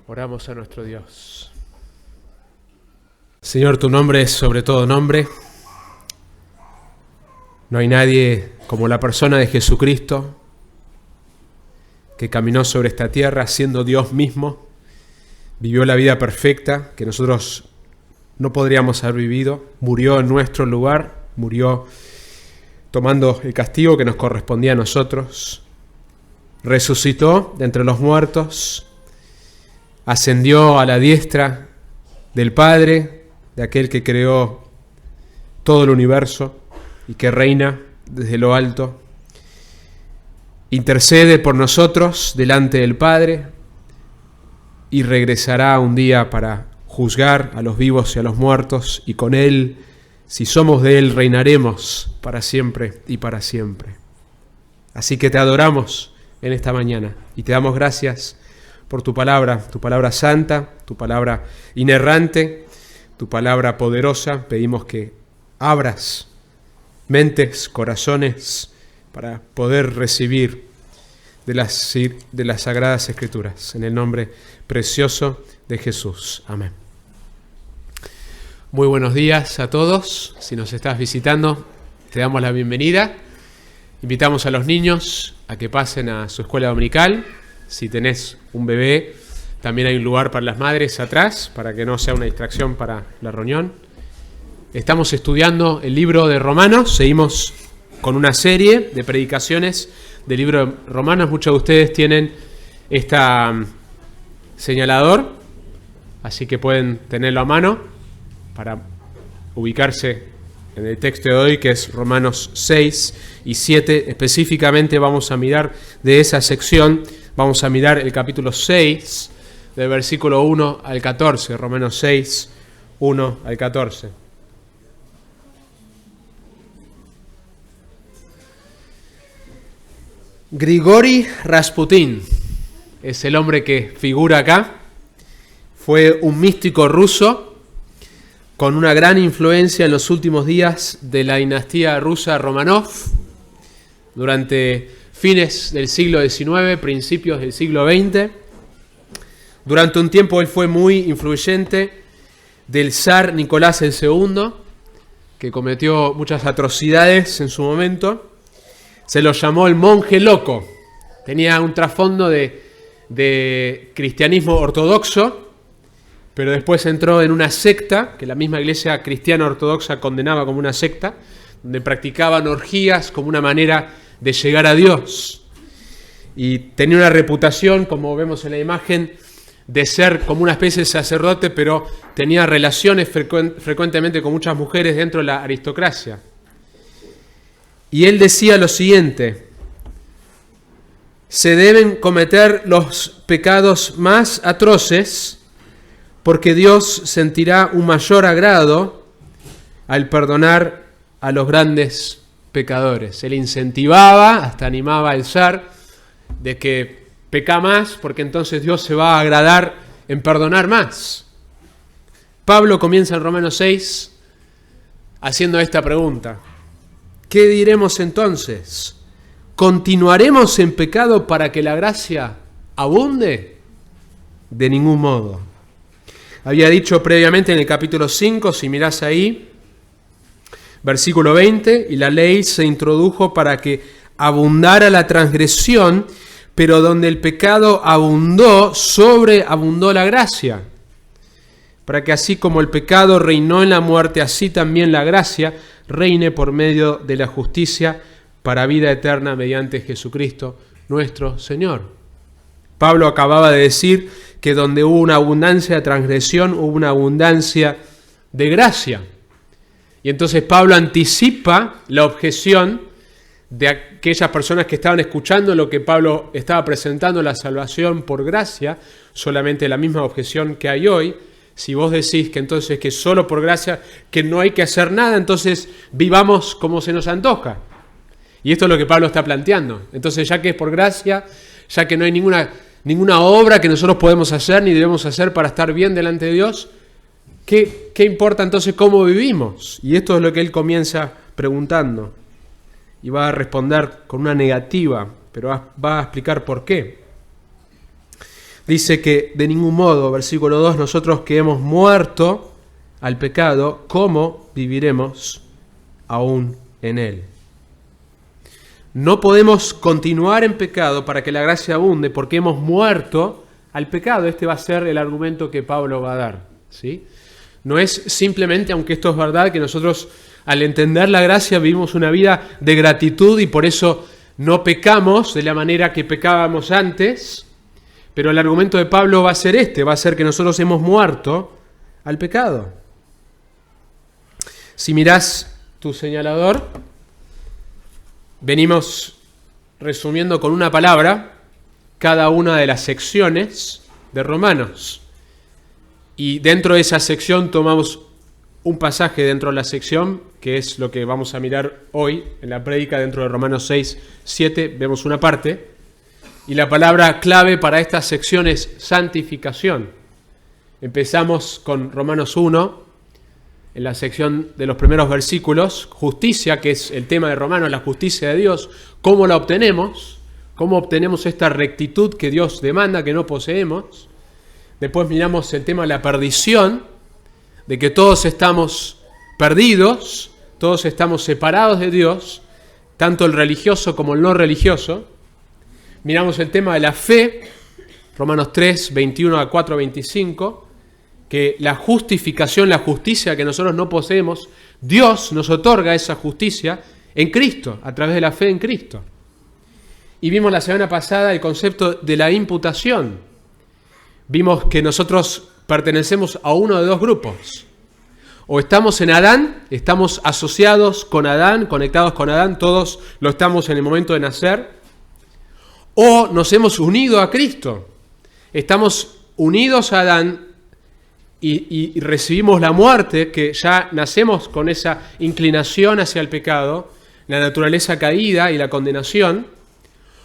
Oramos a nuestro Dios. Señor, tu nombre es sobre todo nombre. No hay nadie como la persona de Jesucristo, que caminó sobre esta tierra siendo Dios mismo, vivió la vida perfecta que nosotros no podríamos haber vivido, murió en nuestro lugar, murió tomando el castigo que nos correspondía a nosotros, resucitó de entre los muertos, ascendió a la diestra del Padre, de aquel que creó todo el universo y que reina desde lo alto. Intercede por nosotros delante del Padre y regresará un día para juzgar a los vivos y a los muertos, y con Él, si somos de Él, reinaremos para siempre y para siempre. Así que te adoramos en esta mañana y te damos gracias por tu palabra santa, tu palabra inerrante, tu palabra poderosa. Pedimos que abras mentes, corazones, para poder recibir de las Sagradas Escrituras. En el nombre precioso de Jesús. Amén. Muy buenos días a todos. Si nos estás visitando, te damos la bienvenida. Invitamos a los niños a que pasen a su escuela dominical. Si tenés un bebé, también hay un lugar para las madres atrás, para que no sea una distracción para la reunión. Estamos estudiando el libro de Romanos. Seguimos con una serie de predicaciones del libro de Romanos. Muchos de ustedes tienen este señalador, así que pueden tenerlo a mano para ubicarse en el texto de hoy, que es Romanos 6 y 7. Específicamente vamos a mirar de esa sección, vamos a mirar el capítulo 6, del versículo 1 al 14, Romanos 6, 1 al 14. Grigori Rasputin es el hombre que figura acá. Fue un místico ruso con una gran influencia en los últimos días de la dinastía rusa Romanov, durante fines del siglo XIX, principios del siglo XX. Durante un tiempo él fue muy influyente del zar Nicolás II, que cometió muchas atrocidades en su momento. Se lo llamó el monje loco. Tenía un trasfondo de cristianismo ortodoxo, pero después entró en una secta, que la misma iglesia cristiana ortodoxa condenaba como una secta, donde practicaban orgías como una manera de llegar a Dios. Y tenía una reputación, como vemos en la imagen, de ser como una especie de sacerdote, pero tenía relaciones frecuentemente con muchas mujeres dentro de la aristocracia. Y él decía lo siguiente: se deben cometer los pecados más atroces porque Dios sentirá un mayor agrado al perdonar a los grandes pecadores. Él incentivaba, hasta animaba al zar, de que peca más porque entonces Dios se va a agradar en perdonar más. Pablo comienza en Romanos 6 haciendo esta pregunta: ¿qué diremos entonces? ¿Continuaremos en pecado para que la gracia abunde? De ningún modo. Había dicho previamente en el capítulo 5, si mirás ahí, versículo 20, y la ley se introdujo para que abundara la transgresión, pero donde el pecado abundó, sobreabundó la gracia. Para que así como el pecado reinó en la muerte, así también la gracia reine por medio de la justicia para vida eterna mediante Jesucristo nuestro Señor. Pablo acababa de decir que donde hubo una abundancia de transgresión, hubo una abundancia de gracia. Y entonces Pablo anticipa la objeción de aquellas personas que estaban escuchando lo que Pablo estaba presentando, la salvación por gracia, solamente la misma objeción que hay hoy. Si vos decís que entonces que solo por gracia, que no hay que hacer nada, entonces vivamos como se nos antoja. Y esto es lo que Pablo está planteando. Entonces, ya que es por gracia, ya que no hay ninguna obra que nosotros podemos hacer ni debemos hacer para estar bien delante de Dios, ¿qué importa entonces cómo vivimos? Y esto es lo que él comienza preguntando. Y va a responder con una negativa, pero va a explicar por qué. dice que de ningún modo, versículo 2, nosotros que hemos muerto al pecado, ¿cómo viviremos aún en él? No podemos continuar en pecado para que la gracia abunde porque hemos muerto al pecado. Este va a ser el argumento que Pablo va a dar, ¿sí? No es simplemente, aunque esto es verdad, que nosotros al entender la gracia vivimos una vida de gratitud y por eso no pecamos de la manera que pecábamos antes, pero el argumento de Pablo va a ser va a ser que nosotros hemos muerto al pecado. Si mirás tu señalador, venimos resumiendo con una palabra cada una de las secciones de Romanos. Y dentro de esa sección tomamos un pasaje dentro de la sección, que es lo que vamos a mirar hoy en la prédica dentro de Romanos 6, 7, vemos una parte. Y la palabra clave para esta sección es santificación. Empezamos con Romanos 1, en la sección de los primeros versículos, justicia, que es el tema de Romanos, la justicia de Dios, ¿cómo la obtenemos? ¿Cómo obtenemos esta rectitud que Dios demanda, que no poseemos? Después miramos el tema de la perdición, de que todos estamos perdidos, todos estamos separados de Dios, tanto el religioso como el no religioso. Miramos el tema de la fe, Romanos 3, 21 a 4, 25, que la justificación, la justicia que nosotros no poseemos, Dios nos otorga esa justicia en Cristo, a través de la fe en Cristo. Y vimos la semana pasada el concepto de la imputación. Vimos que nosotros pertenecemos a uno de dos grupos. O estamos en Adán, estamos asociados con Adán, conectados con Adán, todos lo estamos en el momento de nacer. O nos hemos unido a Cristo. Estamos unidos a Adán y recibimos la muerte, que ya nacemos con esa inclinación hacia el pecado, la naturaleza caída y la condenación.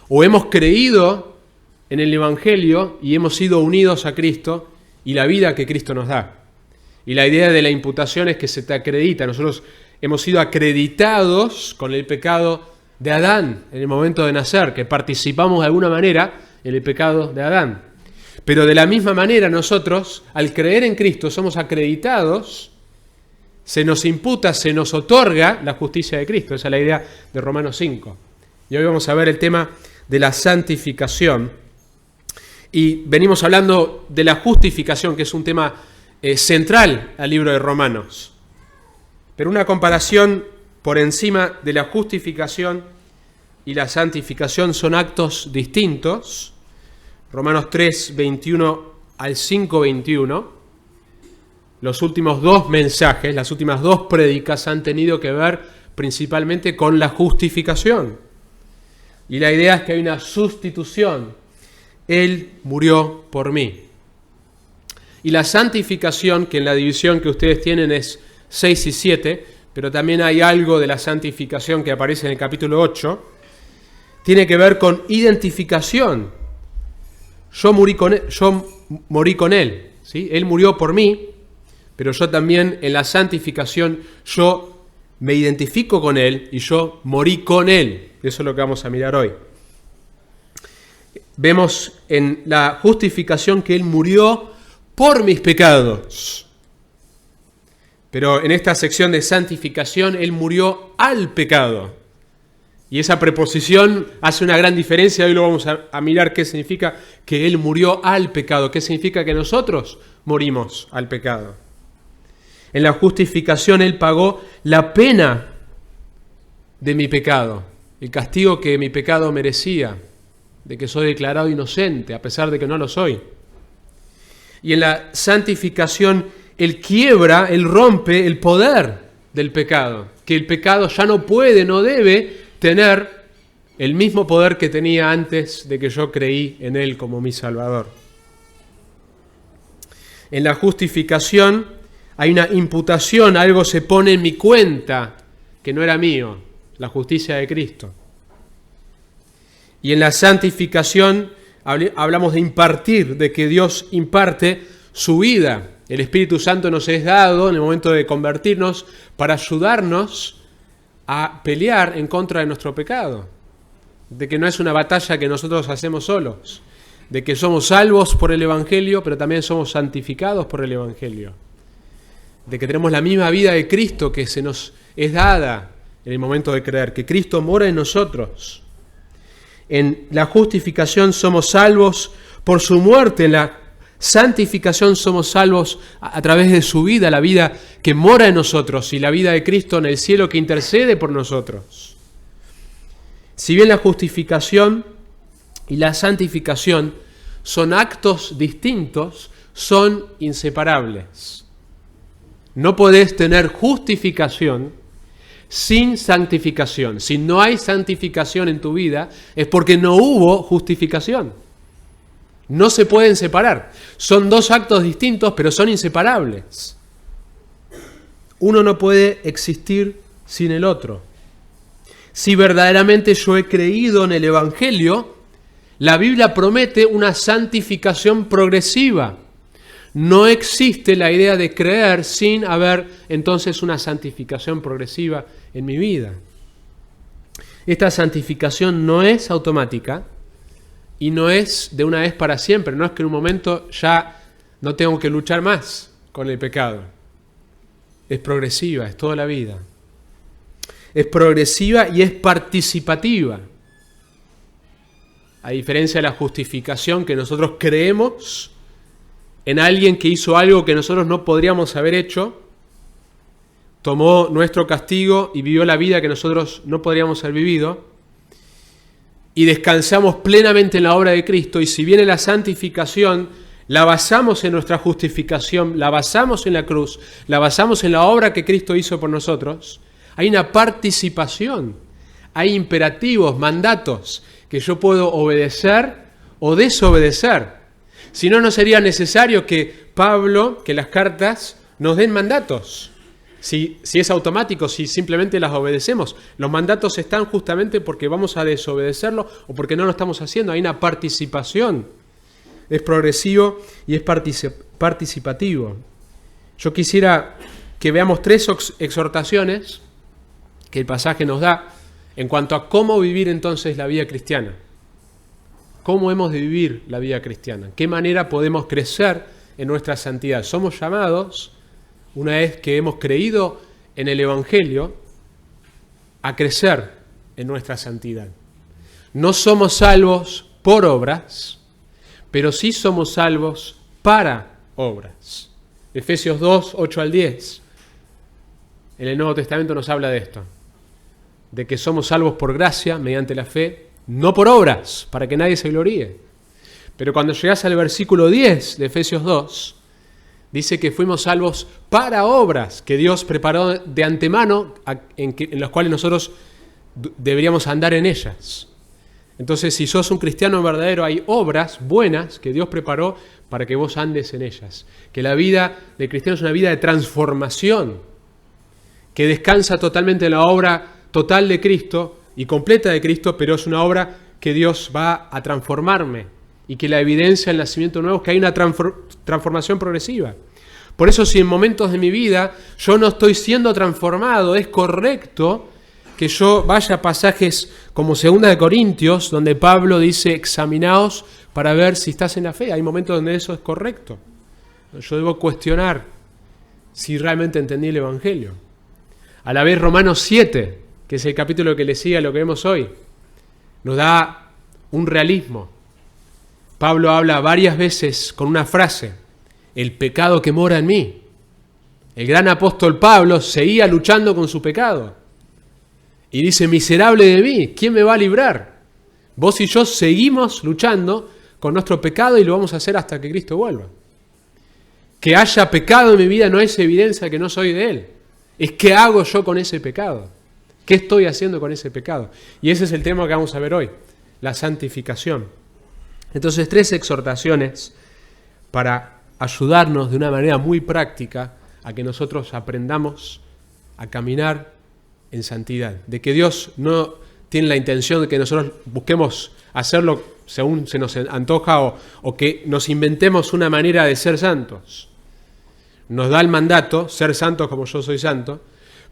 O hemos creído en el Evangelio y hemos sido unidos a Cristo y la vida que Cristo nos da. Y la idea de la imputación es que se te acredita. Nosotros hemos sido acreditados con el pecado de Adán en el momento de nacer, que participamos de alguna manera en el pecado de Adán. Pero de la misma manera nosotros, al creer en Cristo, somos acreditados, se nos imputa, se nos otorga la justicia de Cristo. Esa es la idea de Romanos 5. Y hoy vamos a ver el tema de la santificación. Y venimos hablando de la justificación, que es un tema central al libro de Romanos. Pero una comparación por encima de la justificación y la santificación son actos distintos. Romanos 3, 21 al 5, 21. Los últimos dos mensajes, las últimas dos prédicas han tenido que ver principalmente con la justificación. Y la idea es que hay una sustitución. Él murió por mí. Y la santificación, que en la división que ustedes tienen es 6 y 7, pero también hay algo de la santificación que aparece en el capítulo 8, tiene que ver con identificación. Yo morí con Él, ¿sí? Él murió por mí, pero yo también en la santificación, yo me identifico con Él y yo morí con Él. Eso es lo que vamos a mirar hoy. Vemos en la justificación que Él murió por mis pecados. Pero en esta sección de santificación, Él murió al pecado. Y esa preposición hace una gran diferencia. Hoy lo vamos a mirar qué significa que Él murió al pecado. ¿Qué significa que nosotros morimos al pecado? En la justificación Él pagó la pena de mi pecado, el castigo que mi pecado merecía, de que soy declarado inocente, a pesar de que no lo soy. Y en la santificación Él quiebra, Él rompe el poder del pecado, que el pecado ya no puede, no debe tener el mismo poder que tenía antes de que yo creí en Él como mi Salvador. En la justificación hay una imputación, algo se pone en mi cuenta que no era mío, la justicia de Cristo. Y en la santificación hablamos de impartir, de que Dios imparte su vida. El Espíritu Santo nos es dado en el momento de convertirnos para ayudarnos a pelear en contra de nuestro pecado, de que no es una batalla que nosotros hacemos solos, de que somos salvos por el Evangelio, pero también somos santificados por el Evangelio. De que tenemos la misma vida de Cristo que se nos es dada en el momento de creer, que Cristo mora en nosotros. En la justificación somos salvos por su muerte, en la santificación somos salvos a través de su vida, la vida que mora en nosotros y la vida de Cristo en el cielo que intercede por nosotros. Si bien la justificación y la santificación son actos distintos, son inseparables. No podés tener justificación sin santificación. Si no hay santificación en tu vida, es porque no hubo justificación. No se pueden separar. Son dos actos distintos, pero son inseparables. Uno no puede existir sin el otro. Si verdaderamente yo he creído en el Evangelio, la Biblia promete una santificación progresiva. No existe la idea de creer sin haber entonces una santificación progresiva en mi vida. Esta santificación no es automática y no es de una vez para siempre. No es que en un momento ya no tengo que luchar más con el pecado. Es progresiva, es toda la vida. Es progresiva y es participativa. A diferencia de la justificación, que nosotros creemos en alguien que hizo algo que nosotros no podríamos haber hecho, tomó nuestro castigo y vivió la vida que nosotros no podríamos haber vivido, y descansamos plenamente en la obra de Cristo, y si viene la santificación, la basamos en nuestra justificación, la basamos en la cruz, la basamos en la obra que Cristo hizo por nosotros, hay una participación, hay imperativos, mandatos, que yo puedo obedecer o desobedecer. Si no, no sería necesario que Pablo, que las cartas nos den mandatos. Si es automático, si simplemente las obedecemos. Los mandatos están justamente porque vamos a desobedecerlo o porque no lo estamos haciendo. Hay una participación. Es progresivo y es participativo. Yo quisiera que veamos 3 exhortaciones que el pasaje nos da en cuanto a cómo vivir entonces la vida cristiana. ¿Cómo hemos de vivir la vida cristiana? ¿Qué manera podemos crecer en nuestra santidad? Somos llamados, una vez que hemos creído en el Evangelio, a crecer en nuestra santidad. No somos salvos por obras, pero sí somos salvos para obras. Efesios 2, 8 al 10. En el Nuevo Testamento nos habla de esto, de que somos salvos por gracia, mediante la fe, no por obras, para que nadie se gloríe. Pero cuando llegas al versículo 10 de Efesios 2, dice que fuimos salvos para obras que Dios preparó de antemano, en las cuales nosotros deberíamos andar en ellas. Entonces, si sos un cristiano verdadero, hay obras buenas que Dios preparó para que vos andes en ellas. Que la vida del cristiano es una vida de transformación, que descansa totalmente en la obra total de Cristo y completa de Cristo, pero es una obra que Dios va a transformarme y que la evidencia del nacimiento nuevo es que hay una transformación progresiva. Por eso, si en momentos de mi vida yo no estoy siendo transformado, es correcto que yo vaya a pasajes como 2 Corintios, donde Pablo dice, examinaos para ver si estás en la fe. Hay momentos donde eso es correcto. Yo debo cuestionar si realmente entendí el Evangelio. A la vez Romanos 7, que es el capítulo que le sigue a lo que vemos hoy, nos da un realismo. Pablo habla varias veces con una frase, el pecado que mora en mí. El gran apóstol Pablo seguía luchando con su pecado. Y dice, miserable de mí, ¿quién me va a librar? Vos y yo seguimos luchando con nuestro pecado y lo vamos a hacer hasta que Cristo vuelva. Que haya pecado en mi vida no es evidencia que no soy de Él. Es qué hago yo con ese pecado. ¿Qué estoy haciendo con ese pecado? Y ese es el tema que vamos a ver hoy, la santificación. Entonces, 3 exhortaciones para ayudarnos de una manera muy práctica a que nosotros aprendamos a caminar en santidad. De que Dios no tiene la intención de que nosotros busquemos hacerlo según se nos antoja o que nos inventemos una manera de ser santos. Nos da el mandato, ser santos como yo soy santo,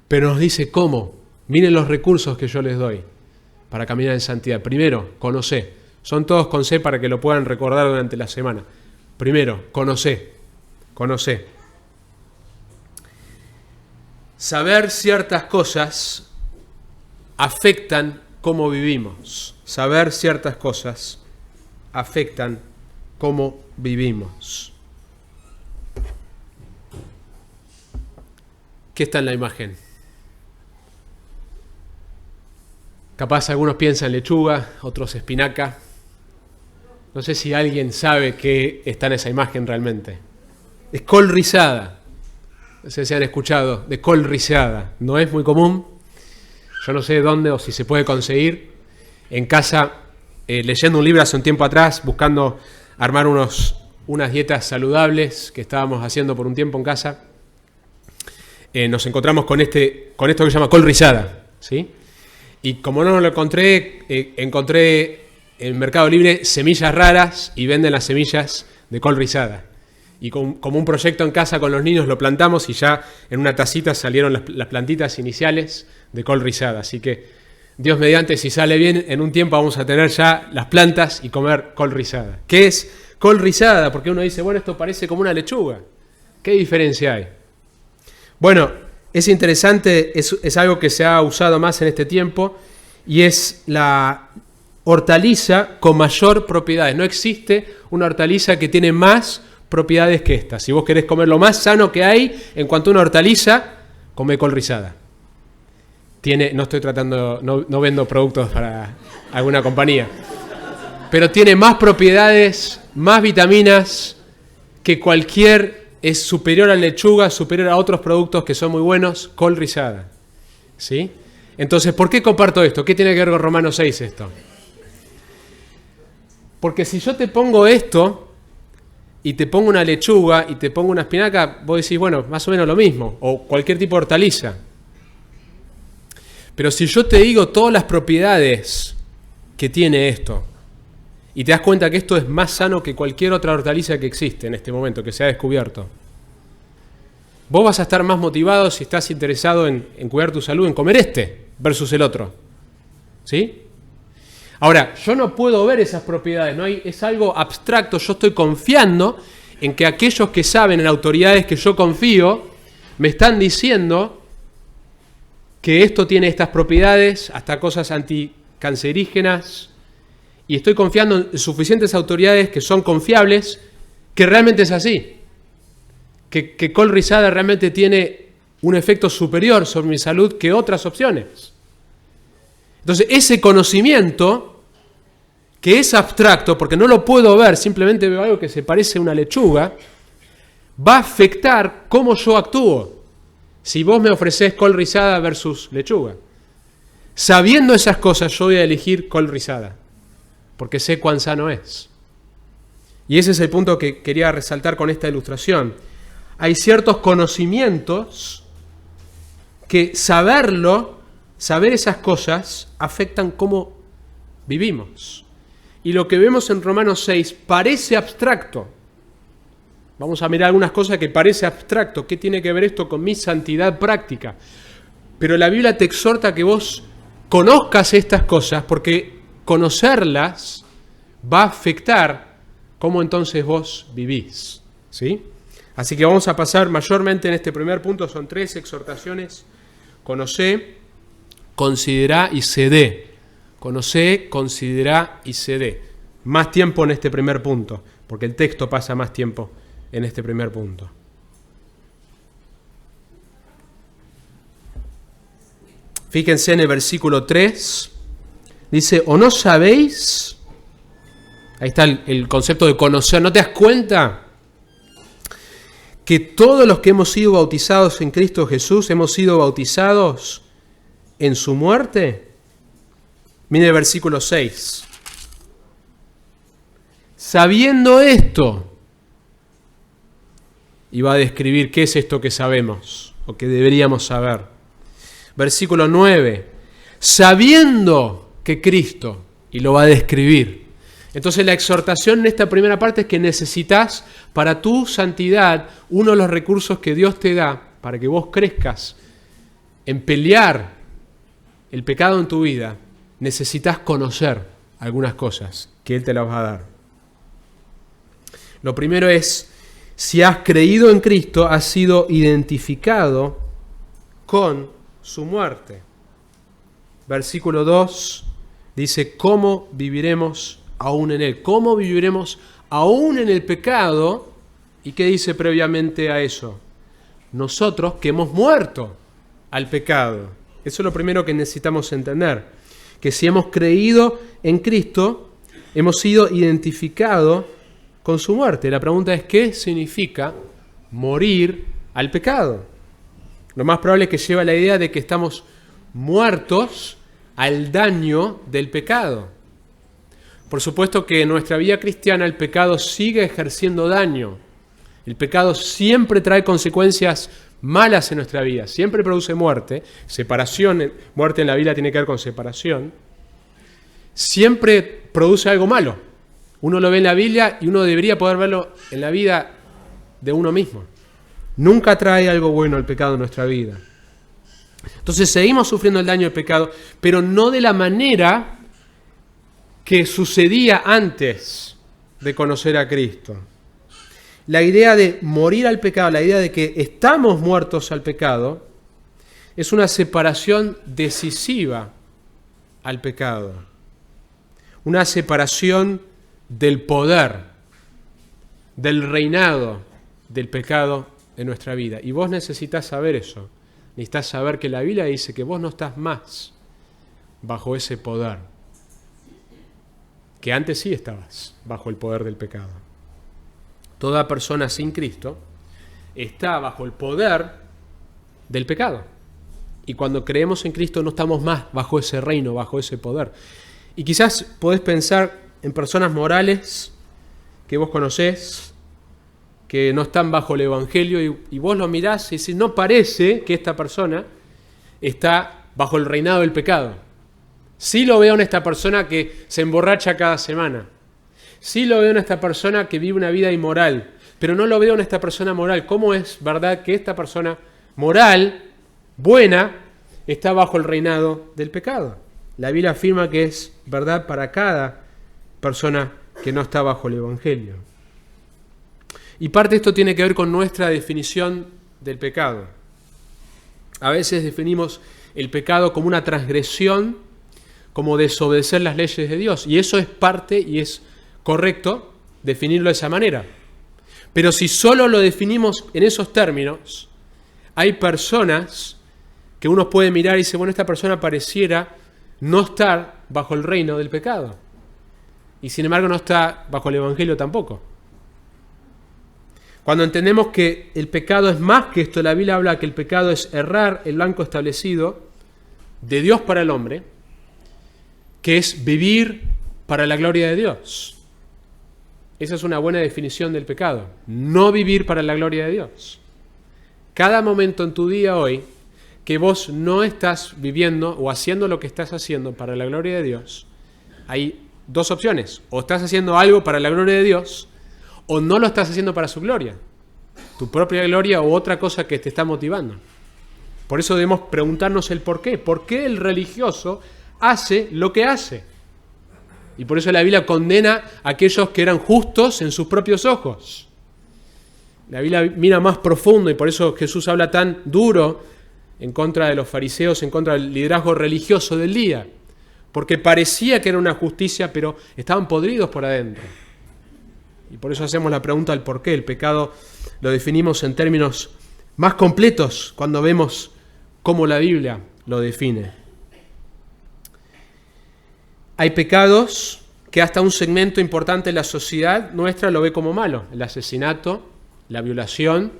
pero nos dice cómo. Miren los recursos que yo les doy para caminar en santidad. Primero, conocé. Son todos con C para que lo puedan recordar durante la semana. Primero, conocé. Saber ciertas cosas afectan cómo vivimos. Saber ciertas cosas afectan cómo vivimos. ¿Qué está en la imagen? Capaz algunos piensan lechuga, otros espinaca. No sé si alguien sabe qué está en esa imagen realmente. Es col rizada. No sé si han escuchado de col rizada. No es muy común. Yo no sé dónde o si se puede conseguir. En casa, leyendo un libro hace un tiempo atrás, buscando armar unas dietas saludables que estábamos haciendo por un tiempo en casa, nos encontramos con esto que se llama col rizada, ¿sí? Y como no lo encontré, encontré en Mercado Libre semillas raras y venden las semillas de col rizada. Y como un proyecto en casa con los niños lo plantamos y ya en una tacita salieron las plantitas iniciales de col rizada. Así que Dios mediante, si sale bien, en un tiempo vamos a tener ya las plantas y comer col rizada. ¿Qué es col rizada? Porque uno dice, bueno, esto parece como una lechuga. ¿Qué diferencia hay? Bueno, es interesante, es algo que se ha usado más en este tiempo y es la hortaliza con mayor propiedades. No existe una hortaliza que tiene más propiedades que esta. Si vos querés comer lo más sano que hay en cuanto a una hortaliza, come col rizada. No vendo productos para alguna compañía, pero tiene más propiedades, más vitaminas que es superior a la lechuga, superior a otros productos que son muy buenos, col rizada. ¿Sí? Entonces, ¿por qué comparto esto? ¿Qué tiene que ver con Romanos 6 esto? Porque si yo te pongo esto y te pongo una lechuga y te pongo una espinaca, vos decís, bueno, más o menos lo mismo, o cualquier tipo de hortaliza. Pero si yo te digo todas las propiedades que tiene esto, y te das cuenta que esto es más sano que cualquier otra hortaliza que existe en este momento, que se ha descubierto, vos vas a estar más motivado si estás interesado en cuidar tu salud, en comer este versus el otro. ¿Sí? Ahora, yo no puedo ver esas propiedades, es algo abstracto. Yo estoy confiando en que aquellos que saben, en autoridades que yo confío, me están diciendo que esto tiene estas propiedades, hasta cosas anticancerígenas, y estoy confiando en suficientes autoridades que son confiables, que realmente es así, que col rizada realmente tiene un efecto superior sobre mi salud que otras opciones. Entonces, ese conocimiento, que es abstracto, porque no lo puedo ver, simplemente veo algo que se parece a una lechuga, va a afectar cómo yo actúo. Si vos me ofrecés col rizada versus lechuga. Sabiendo esas cosas, yo voy a elegir col rizada, porque sé cuán sano es. Y ese es el punto que quería resaltar con esta ilustración. Hay ciertos conocimientos que saber esas cosas, afectan cómo vivimos. Y lo que vemos en Romanos 6 parece abstracto. Vamos a mirar algunas cosas que parece abstracto. ¿Qué tiene que ver esto con mi santidad práctica? Pero la Biblia te exhorta a que vos conozcas estas cosas, porque conocerlas va a afectar cómo entonces vos vivís. ¿Sí? Así que vamos a pasar mayormente en este primer punto. Son 3 exhortaciones. Conocé, considerá y cedé. Conocé, considerá y cedé. Más tiempo en este primer punto, porque el texto pasa más tiempo en este primer punto. Fíjense en el versículo 3. Dice, ¿o no sabéis? Ahí está el concepto de conocer. ¿No te das cuenta que todos los que hemos sido bautizados en Cristo Jesús hemos sido bautizados en su muerte? Mire el versículo 6. Sabiendo esto, y va a describir qué es esto que sabemos, o que deberíamos saber. Versículo 9. Sabiendo que Cristo, y lo va a describir. Entonces la exhortación en esta primera parte es que necesitas para tu santidad uno de los recursos que Dios te da para que vos crezcas en pelear el pecado en tu vida. Necesitas conocer algunas cosas que Él te las va a dar. Lo primero es, si has creído en Cristo, has sido identificado con su muerte. Versículo 2 dice, ¿cómo viviremos aún en Él? ¿Cómo viviremos aún en el pecado? ¿Y qué dice previamente a eso? Nosotros que hemos muerto al pecado. Eso es lo primero que necesitamos entender. Que si hemos creído en Cristo, hemos sido identificados con su muerte. La pregunta es, ¿qué significa morir al pecado? Lo más probable es que lleva a la idea de que estamos muertos al daño del pecado. Por supuesto que en nuestra vida cristiana el pecado sigue ejerciendo daño. El pecado siempre trae consecuencias malas en nuestra vida, siempre produce muerte, separación, muerte en la Biblia tiene que ver con separación, siempre produce algo malo. Uno lo ve en la Biblia y uno debería poder verlo en la vida de uno mismo. Nunca trae algo bueno el pecado en nuestra vida. Entonces seguimos sufriendo el daño del pecado, pero no de la manera que sucedía antes de conocer a Cristo. La idea de morir al pecado, la idea de que estamos muertos al pecado, es una separación decisiva al pecado. Una separación del poder, del reinado del pecado en nuestra vida. Y vos necesitas saber eso. Necesitas saber que la Biblia dice que vos no estás más bajo ese poder. Que antes sí estabas bajo el poder del pecado. Toda persona sin Cristo está bajo el poder del pecado. Y cuando creemos en Cristo no estamos más bajo ese reino, bajo ese poder. Y quizás podés pensar en personas morales que vos conocés, que no están bajo el Evangelio, y vos lo mirás y decís, no parece que esta persona está bajo el reinado del pecado. Sí lo veo en esta persona que se emborracha cada semana. Sí lo veo en esta persona que vive una vida inmoral, pero no lo veo en esta persona moral. ¿Cómo es verdad que esta persona moral, buena, está bajo el reinado del pecado? La Biblia afirma que es verdad para cada persona que no está bajo el Evangelio. Y parte de esto tiene que ver con nuestra definición del pecado. A veces definimos el pecado como una transgresión, como desobedecer las leyes de Dios. Y eso es parte y es correcto definirlo de esa manera. Pero si solo lo definimos en esos términos, hay personas que uno puede mirar y dice, bueno, esta persona pareciera no estar bajo el reino del pecado. Y sin embargo no está bajo el Evangelio tampoco. Cuando entendemos que el pecado es más que esto, la Biblia habla que el pecado es errar el blanco establecido de Dios para el hombre, que es vivir para la gloria de Dios. Esa es una buena definición del pecado. No vivir para la gloria de Dios. Cada momento en tu día hoy que vos no estás viviendo o haciendo lo que estás haciendo para la gloria de Dios, hay dos opciones. O estás haciendo algo para la gloria de Dios, o no lo estás haciendo para su gloria. Tu propia gloria o otra cosa que te está motivando. Por eso debemos preguntarnos el por qué. ¿Por qué el religioso hace lo que hace? Y por eso la Biblia condena a aquellos que eran justos en sus propios ojos. La Biblia mira más profundo y por eso Jesús habla tan duro en contra de los fariseos, en contra del liderazgo religioso del día. Porque parecía que era una justicia, pero estaban podridos por adentro. Y por eso hacemos la pregunta del por qué. El pecado lo definimos en términos más completos cuando vemos cómo la Biblia lo define. Hay pecados que hasta un segmento importante de la sociedad nuestra lo ve como malo. El asesinato, la violación,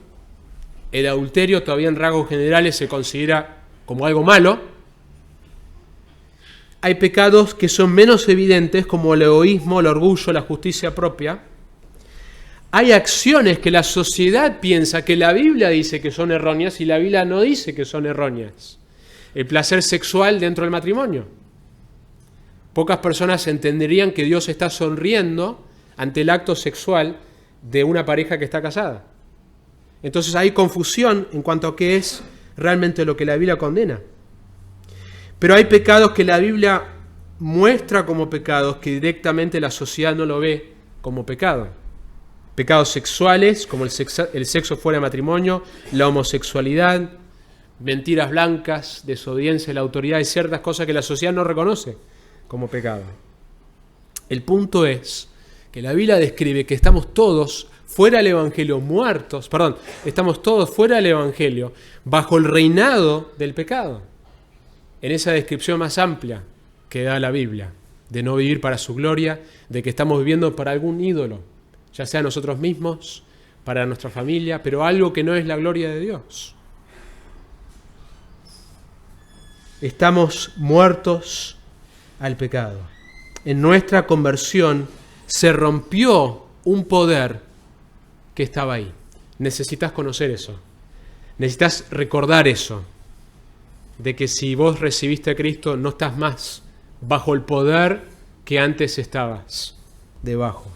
el adulterio todavía en rasgos generales se considera como algo malo. Hay pecados que son menos evidentes como el egoísmo, el orgullo, la justicia propia. Hay acciones que la sociedad piensa que la Biblia dice que son erróneas y la Biblia no dice que son erróneas. El placer sexual dentro del matrimonio. Pocas personas entenderían que Dios está sonriendo ante el acto sexual de una pareja que está casada. Entonces hay confusión en cuanto a qué es realmente lo que la Biblia condena. Pero hay pecados que la Biblia muestra como pecados que directamente la sociedad no lo ve como pecado. Pecados sexuales, como el sexo fuera de matrimonio, la homosexualidad, mentiras blancas, desobediencia a la autoridad y ciertas cosas que la sociedad no reconoce como pecado. El punto es que la Biblia describe que estamos todos fuera del Evangelio, estamos todos fuera del Evangelio, bajo el reinado del pecado. En esa descripción más amplia que da la Biblia, de no vivir para su gloria, de que estamos viviendo para algún ídolo, ya sea nosotros mismos, para nuestra familia, pero algo que no es la gloria de Dios. Estamos muertos al pecado. En nuestra conversión se rompió un poder que estaba ahí. Necesitas conocer eso. Necesitas recordar eso. De que si vos recibiste a Cristo, no estás más bajo el poder que antes estabas debajo.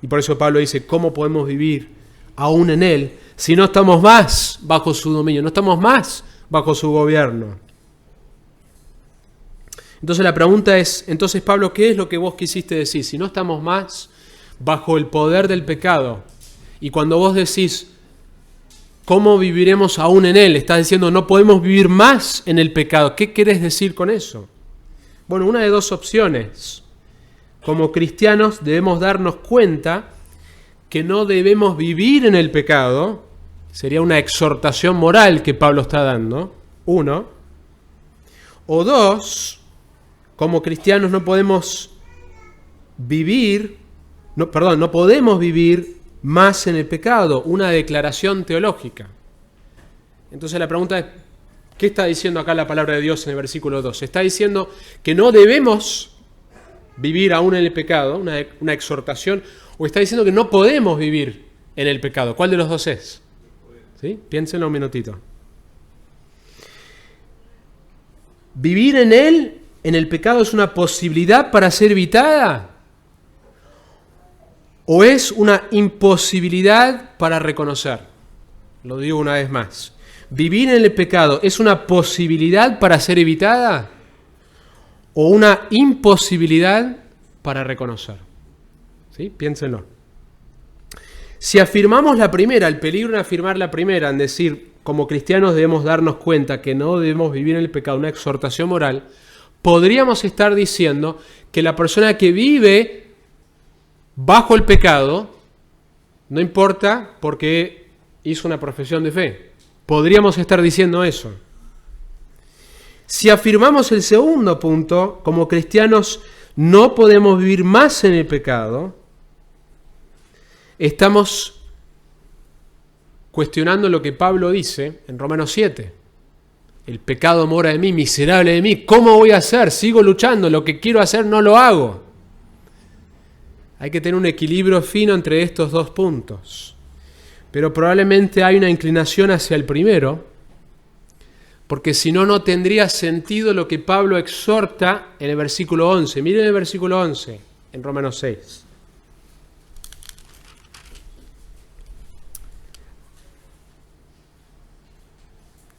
Y por eso Pablo dice, ¿cómo podemos vivir aún en Él si no estamos más bajo su dominio, no estamos más bajo su gobierno? Entonces la pregunta es, entonces Pablo, ¿qué es lo que vos quisiste decir? Si no estamos más bajo el poder del pecado, y cuando vos decís, ¿cómo viviremos aún en Él? Estás diciendo, no podemos vivir más en el pecado. ¿Qué querés decir con eso? Bueno, una de dos opciones. Como cristianos debemos darnos cuenta que no debemos vivir en el pecado. Sería una exhortación moral que Pablo está dando. Uno. O dos, como cristianos no podemos vivir más en el pecado. Una declaración teológica. Entonces la pregunta es, ¿qué está diciendo acá la palabra de Dios en el versículo 2? Está diciendo que no debemos vivir aún en el pecado, una exhortación, o está diciendo que no podemos vivir en el pecado. ¿Cuál de los dos es? ¿Sí? Piénsenlo un minutito. ¿Vivir en él, en el pecado, es una posibilidad para ser evitada? ¿O es una imposibilidad para reconocer? Lo digo una vez más. ¿Vivir en el pecado es una posibilidad para ser evitada? ¿O una imposibilidad para reconocer? ¿Sí? Piénsenlo. Si afirmamos la primera, el peligro en afirmar la primera, en decir, como cristianos debemos darnos cuenta que no debemos vivir en el pecado, una exhortación moral, podríamos estar diciendo que la persona que vive bajo el pecado, no importa porque hizo una profesión de fe. Podríamos estar diciendo eso. Si afirmamos el segundo punto, como cristianos no podemos vivir más en el pecado, estamos cuestionando lo que Pablo dice en Romanos 7. El pecado mora en mí, miserable de mí. ¿Cómo voy a hacer? Sigo luchando, lo que quiero hacer no lo hago. Hay que tener un equilibrio fino entre estos dos puntos. Pero probablemente hay una inclinación hacia el primero, porque si no, no tendría sentido lo que Pablo exhorta en el versículo 11. Miren el versículo 11 en Romanos 6.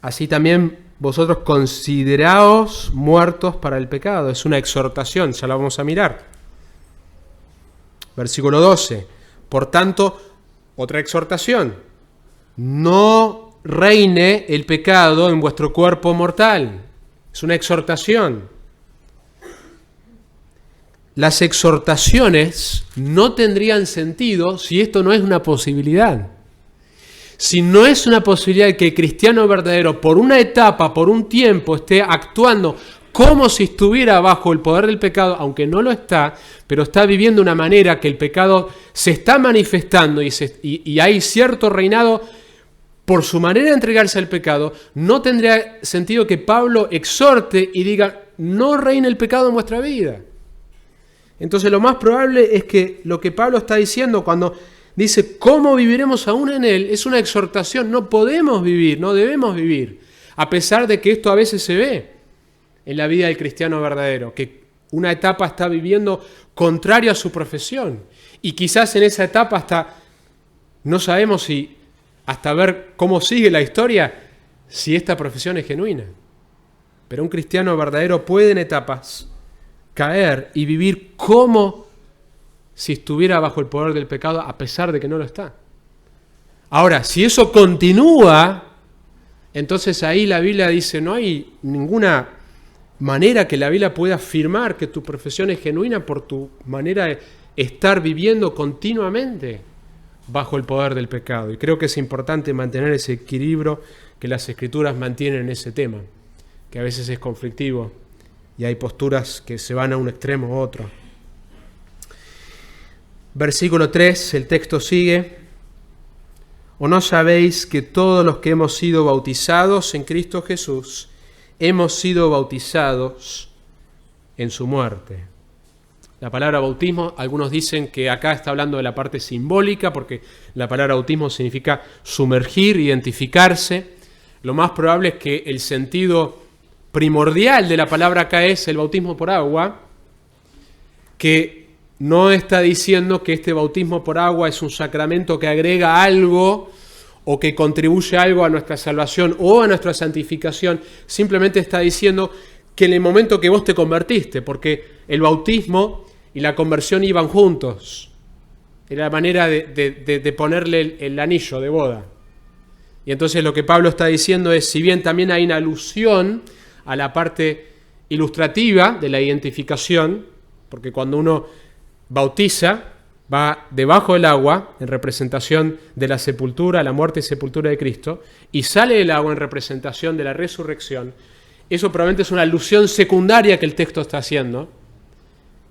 Así también vosotros consideraos muertos para el pecado. Es una exhortación, ya la vamos a mirar. Versículo 12. Por tanto, otra exhortación. No reine el pecado en vuestro cuerpo mortal. Es una exhortación. Las exhortaciones no tendrían sentido si esto no es una posibilidad. Si no es una posibilidad que el cristiano verdadero por una etapa, por un tiempo, esté actuando como si estuviera bajo el poder del pecado, aunque no lo está, pero está viviendo de una manera que el pecado se está manifestando y hay cierto reinado por su manera de entregarse al pecado, no tendría sentido que Pablo exhorte y diga, no reine el pecado en vuestra vida. Entonces lo más probable es que lo que Pablo está diciendo cuando dice, ¿cómo viviremos aún en él? Es una exhortación, no podemos vivir, no debemos vivir, a pesar de que esto a veces se ve en la vida del cristiano verdadero, que una etapa está viviendo contrario a su profesión, y quizás en esa etapa no sabemos si, hasta ver cómo sigue la historia, si esta profesión es genuina. Pero un cristiano verdadero puede en etapas caer y vivir como si estuviera bajo el poder del pecado, a pesar de que no lo está. Ahora, si eso continúa, entonces ahí la Biblia dice, no hay ninguna manera que la Biblia pueda afirmar que tu profesión es genuina por tu manera de estar viviendo continuamente bajo el poder del pecado. Y creo que es importante mantener ese equilibrio que las Escrituras mantienen en ese tema, que a veces es conflictivo y hay posturas que se van a un extremo u otro. Versículo 3, el texto sigue: ¿O no sabéis que todos los que hemos sido bautizados en Cristo Jesús, hemos sido bautizados en su muerte? La palabra bautismo, algunos dicen que acá está hablando de la parte simbólica, porque la palabra bautismo significa sumergir, identificarse. Lo más probable es que el sentido primordial de la palabra acá es el bautismo por agua, que no está diciendo que este bautismo por agua es un sacramento que agrega algo o que contribuye algo a nuestra salvación o a nuestra santificación. Simplemente está diciendo que en el momento que vos te convertiste, porque el bautismo y la conversión iban juntos, era la manera de ponerle el anillo de boda. Y entonces lo que Pablo está diciendo es, si bien también hay una alusión a la parte ilustrativa de la identificación, porque cuando uno bautiza, va debajo del agua en representación de la sepultura, la muerte y sepultura de Cristo, y sale del agua en representación de la resurrección. Eso probablemente es una alusión secundaria que el texto está haciendo,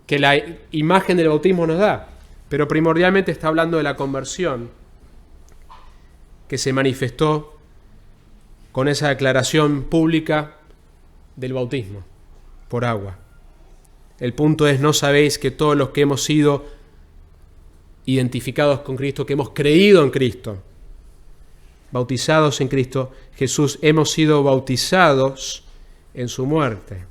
que la imagen del bautismo nos da, pero primordialmente está hablando de la conversión que se manifestó con esa declaración pública del bautismo por agua. El punto es, ¿no sabéis que todos los que hemos sido identificados con Cristo, que hemos creído en Cristo, bautizados en Cristo Jesús, hemos sido bautizados en su muerte?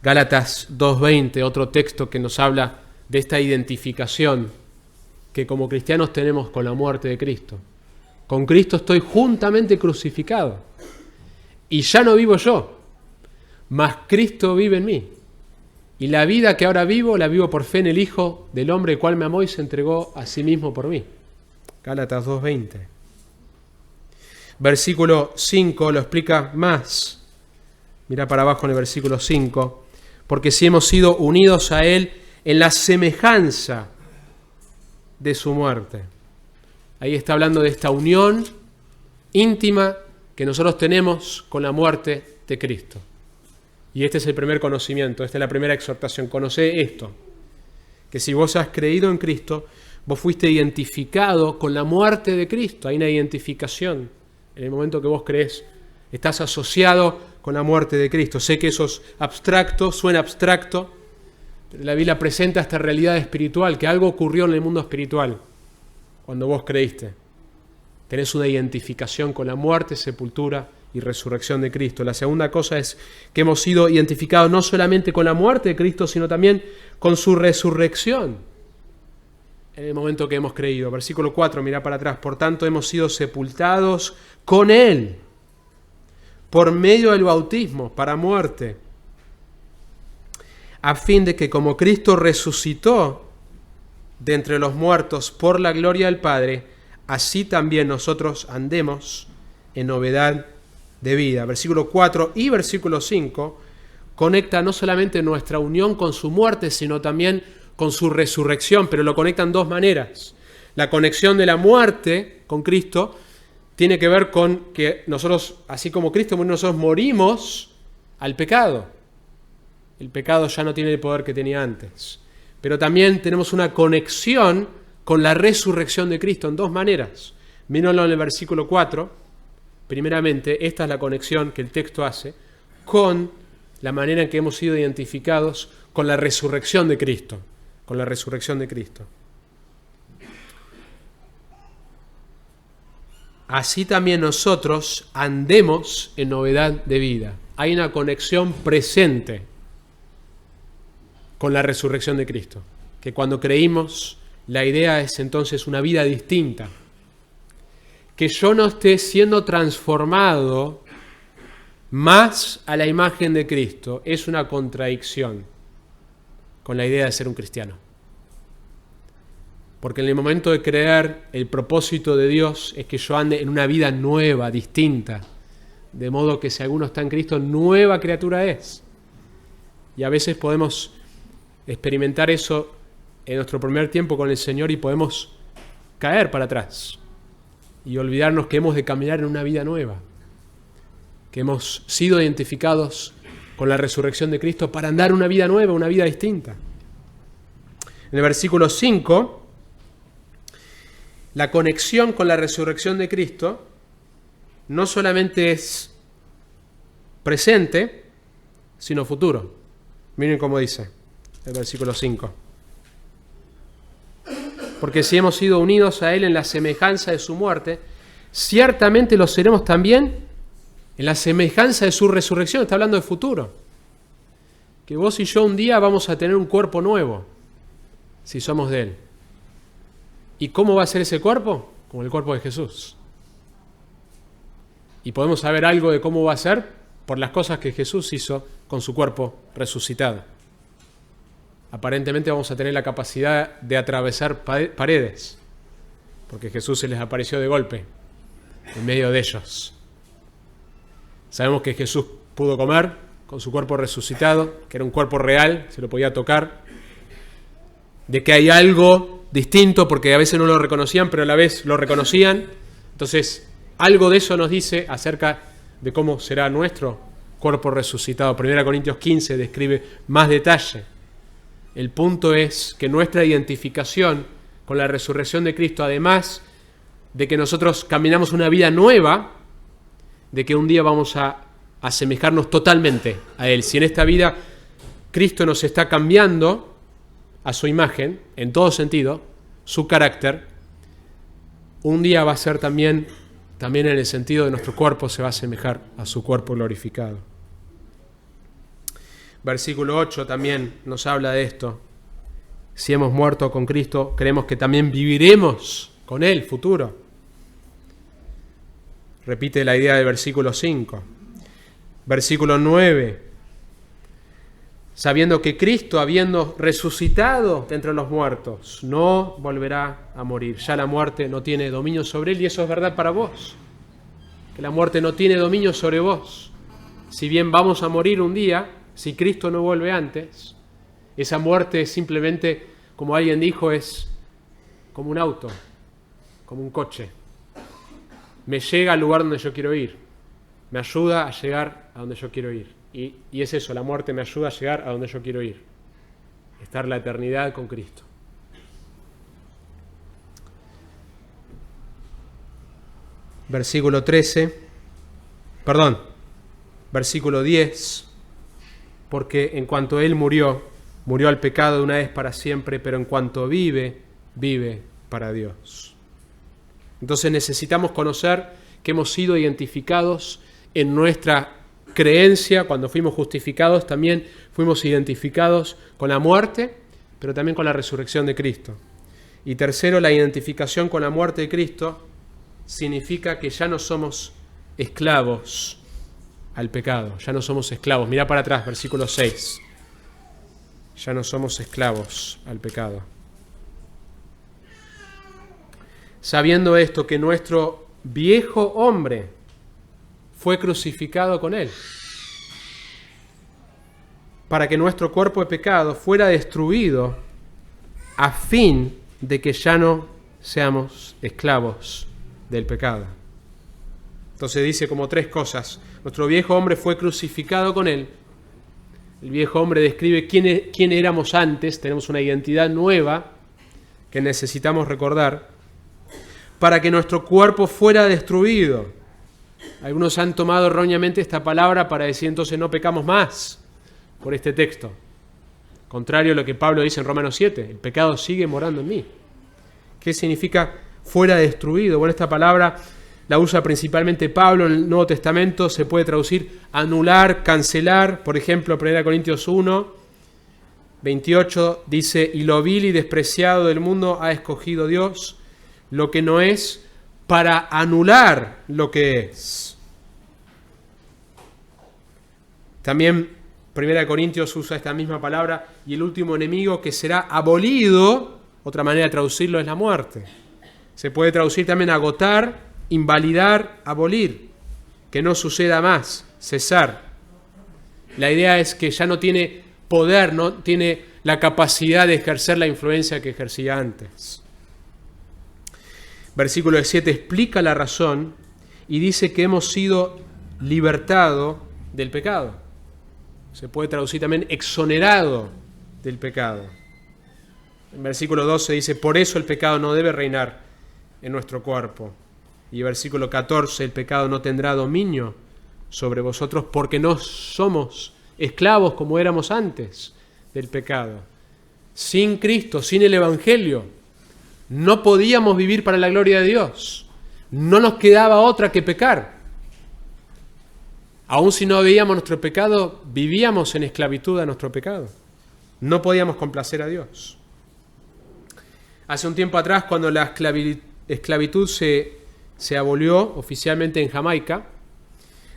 Gálatas 2:20, otro texto que nos habla de esta identificación que como cristianos tenemos con la muerte de Cristo. Con Cristo estoy juntamente crucificado, y ya no vivo yo, mas Cristo vive en mí. Y la vida que ahora vivo, la vivo por fe en el Hijo del hombre, el cual me amó y se entregó a sí mismo por mí. Gálatas 2:20. Versículo 5 lo explica más. Mira para abajo en el versículo 5. Porque si hemos sido unidos a Él en la semejanza de su muerte. Ahí está hablando de esta unión íntima que nosotros tenemos con la muerte de Cristo. Y este es el primer conocimiento, esta es la primera exhortación. Conocé esto, que si vos has creído en Cristo, vos fuiste identificado con la muerte de Cristo. Hay una identificación. En el momento que vos crees, estás asociado con la muerte de Cristo. Sé que eso es abstracto, suena abstracto, pero la Biblia presenta esta realidad espiritual, que algo ocurrió en el mundo espiritual cuando vos creíste. Tenés una identificación con la muerte, sepultura y resurrección de Cristo. La segunda cosa es que hemos sido identificados no solamente con la muerte de Cristo, sino también con su resurrección en el momento que hemos creído. Versículo 4, mira para atrás. Por tanto, hemos sido sepultados con Él por medio del bautismo para muerte, a fin de que como Cristo resucitó de entre los muertos por la gloria del Padre, así también nosotros andemos en novedad de vida. Versículo 4 y versículo 5 conecta no solamente nuestra unión con su muerte, sino también con su resurrección, pero lo conectan dos maneras. La conexión de la muerte con Cristo tiene que ver con que nosotros, así como Cristo murió, nosotros morimos al pecado. El pecado ya no tiene el poder que tenía antes. Pero también tenemos una conexión con la resurrección de Cristo en dos maneras. Mírenlo en el versículo 4. Primeramente, esta es la conexión que el texto hace con la manera en que hemos sido identificados con la resurrección de Cristo. Con la resurrección de Cristo. Así también nosotros andemos en novedad de vida. Hay una conexión presente con la resurrección de Cristo. Que cuando creímos, la idea es entonces una vida distinta. Que yo no esté siendo transformado más a la imagen de Cristo es una contradicción con la idea de ser un cristiano. Porque en el momento de creer, el propósito de Dios es que yo ande en una vida nueva, distinta. De modo que si alguno está en Cristo, nueva criatura es. Y a veces podemos experimentar eso en nuestro primer tiempo con el Señor y podemos caer para atrás y olvidarnos que hemos de caminar en una vida nueva, que hemos sido identificados con la resurrección de Cristo para andar una vida nueva, una vida distinta. En el versículo 5, la conexión con la resurrección de Cristo no solamente es presente, sino futuro. Miren cómo dice el versículo 5. Porque si hemos sido unidos a Él en la semejanza de su muerte, ciertamente lo seremos también en la semejanza de su resurrección. Está hablando de futuro. Que vos y yo un día vamos a tener un cuerpo nuevo, si somos de Él. ¿Y cómo va a ser ese cuerpo? Como el cuerpo de Jesús. Y podemos saber algo de cómo va a ser por las cosas que Jesús hizo con su cuerpo resucitado. Aparentemente vamos a tener la capacidad de atravesar paredes, porque Jesús se les apareció de golpe en medio de ellos. Sabemos que Jesús pudo comer con su cuerpo resucitado, que era un cuerpo real, se lo podía tocar, de que hay algo distinto, porque a veces no lo reconocían, pero a la vez lo reconocían. Entonces, algo de eso nos dice acerca de cómo será nuestro cuerpo resucitado. 1 Corintios 15 describe más detalle. El punto es que nuestra identificación con la resurrección de Cristo, además de que nosotros caminamos una vida nueva, de que un día vamos a asemejarnos totalmente a Él. Si en esta vida Cristo nos está cambiando a su imagen, en todo sentido, su carácter, un día va a ser también en el sentido de nuestro cuerpo se va a asemejar a su cuerpo glorificado. Versículo 8 también nos habla de esto. Si hemos muerto con Cristo, creemos que también viviremos con Él, futuro. Repite la idea del versículo 5. Versículo 9. Sabiendo que Cristo, habiendo resucitado de entre los muertos, no volverá a morir. Ya la muerte no tiene dominio sobre Él, y eso es verdad para vos. Que la muerte no tiene dominio sobre vos. Si bien vamos a morir un día, si Cristo no vuelve antes, esa muerte es simplemente, como alguien dijo, es como un auto, como un coche. Me llega al lugar donde yo quiero ir, me ayuda a llegar a donde yo quiero ir. Y es eso, la muerte me ayuda a llegar a donde yo quiero ir, estar la eternidad con Cristo. Versículo 10. Porque en cuanto Él murió al pecado de una vez para siempre, pero en cuanto vive para Dios. Entonces necesitamos conocer que hemos sido identificados en nuestra creencia. Cuando fuimos justificados, también fuimos identificados con la muerte, pero también con la resurrección de Cristo. Y tercero, la identificación con la muerte de Cristo significa que ya no somos esclavos al pecado, ya no somos esclavos. Mirá para atrás, versículo 6. Ya no somos esclavos al pecado. Sabiendo esto, que nuestro viejo hombre fue crucificado con Él, para que nuestro cuerpo de pecado fuera destruido, a fin de que ya no seamos esclavos del pecado. Entonces dice como tres cosas. Nuestro viejo hombre fue crucificado con Él. El viejo hombre describe quién éramos antes. Tenemos una identidad nueva que necesitamos recordar para que nuestro cuerpo fuera destruido. Algunos han tomado erróneamente esta palabra para decir entonces no pecamos más por este texto. Contrario a lo que Pablo dice en Romanos 7, el pecado sigue morando en mí. ¿Qué significa fuera destruido? Bueno, esta palabra la usa principalmente Pablo en el Nuevo Testamento, se puede traducir anular, cancelar. Por ejemplo, 1 Corintios 1, 28 dice, y lo vil y despreciado del mundo ha escogido Dios, lo que no es, para anular lo que es. También 1 Corintios usa esta misma palabra, y el último enemigo que será abolido, otra manera de traducirlo es la muerte. Se puede traducir también agotar, invalidar, abolir, que no suceda más, cesar. La idea es que ya no tiene poder, no tiene la capacidad de ejercer la influencia que ejercía antes. Versículo 7 explica la razón y dice que hemos sido libertados del pecado. Se puede traducir también exonerado del pecado. En versículo 12 dice, por eso el pecado no debe reinar en nuestro cuerpo. Y versículo 14, el pecado no tendrá dominio sobre vosotros porque no somos esclavos como éramos antes del pecado. Sin Cristo, sin el Evangelio, no podíamos vivir para la gloria de Dios. No nos quedaba otra que pecar. Aun si no veíamos nuestro pecado, vivíamos en esclavitud a nuestro pecado. No podíamos complacer a Dios. Hace un tiempo atrás, cuando la esclavitud se abolió oficialmente en Jamaica,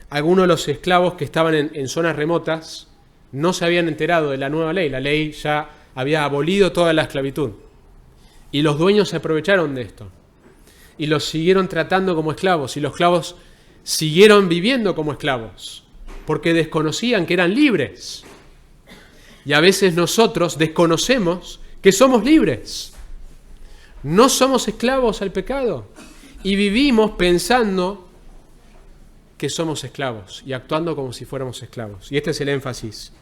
algunos de los esclavos que estaban en zonas remotas no se habían enterado de la nueva ley. La ley ya había abolido toda la esclavitud. Y los dueños se aprovecharon de esto. Y los siguieron tratando como esclavos. Y los esclavos siguieron viviendo como esclavos. Porque desconocían que eran libres. Y a veces nosotros desconocemos que somos libres. No somos esclavos al pecado. Y vivimos pensando que somos esclavos y actuando como si fuéramos esclavos. Y este es el énfasis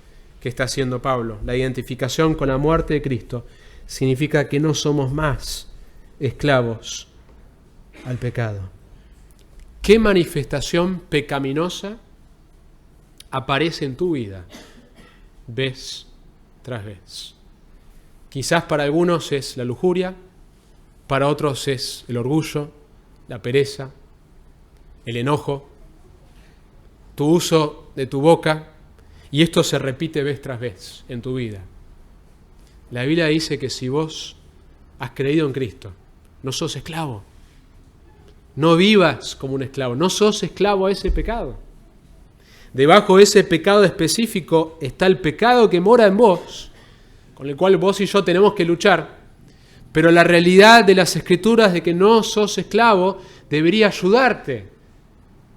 que está haciendo Pablo. La identificación con la muerte de Cristo significa que no somos más esclavos al pecado. ¿Qué manifestación pecaminosa aparece en tu vida vez tras vez? Quizás para algunos es la lujuria, para otros es el orgullo, la pereza, el enojo, tu uso de tu boca, y esto se repite vez tras vez en tu vida. La Biblia dice que si vos has creído en Cristo, no sos esclavo. No vivas como un esclavo, no sos esclavo a ese pecado. Debajo de ese pecado específico está el pecado que mora en vos, con el cual vos y yo tenemos que luchar. Pero la realidad de las Escrituras de que no sos esclavo debería ayudarte